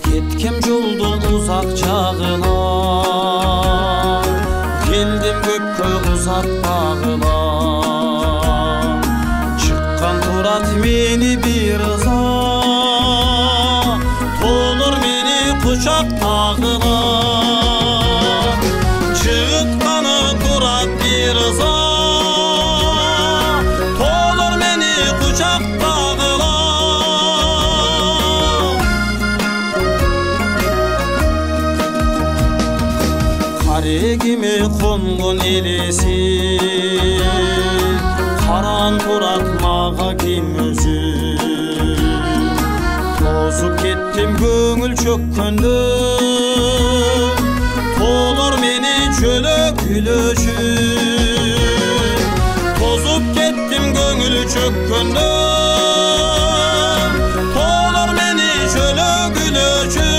Кеткем жолдың ұзақ жағына, келдім көкке ұзақ бағына. Шыққан тұрат мені бір ыза, толыр мені құшақтағына. Шыққаны тұрат бір ыза, толыр мені құшақтағына. Қарегіме қонғын елесі, қаран тұрат маға кем өзі. Тозып кеттім көңіл чөккенді, толыр мені чөлік күліші. Тозып кеттім көңіл чөккенді, толыр мені чөлік күліші.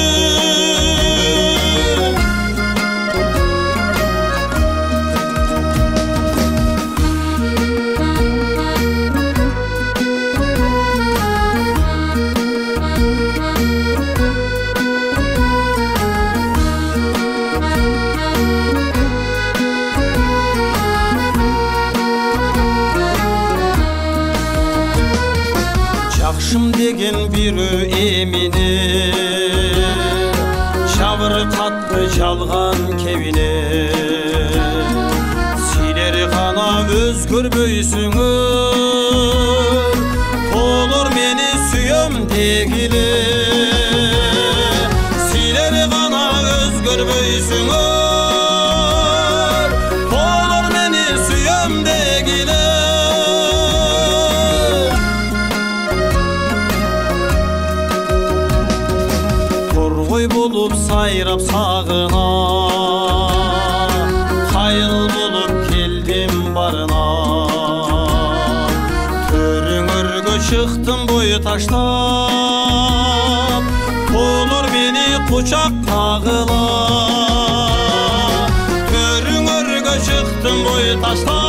Жақшым деген бірі еміне, шабыр қатты жалған кевіне. Силер ғана өзгөрбөйсүңөр, толыр мені сүйем дегіле. Силер ғана өзгөрбөйсүңөр, толыр мені сүйем дегіле. Ой болып сайрап сағына, қайыл болып келдім барына. Төріңірге шықтым бой таштап, толыр мені құшақтағыла. Төріңірге шықтым бой таштап,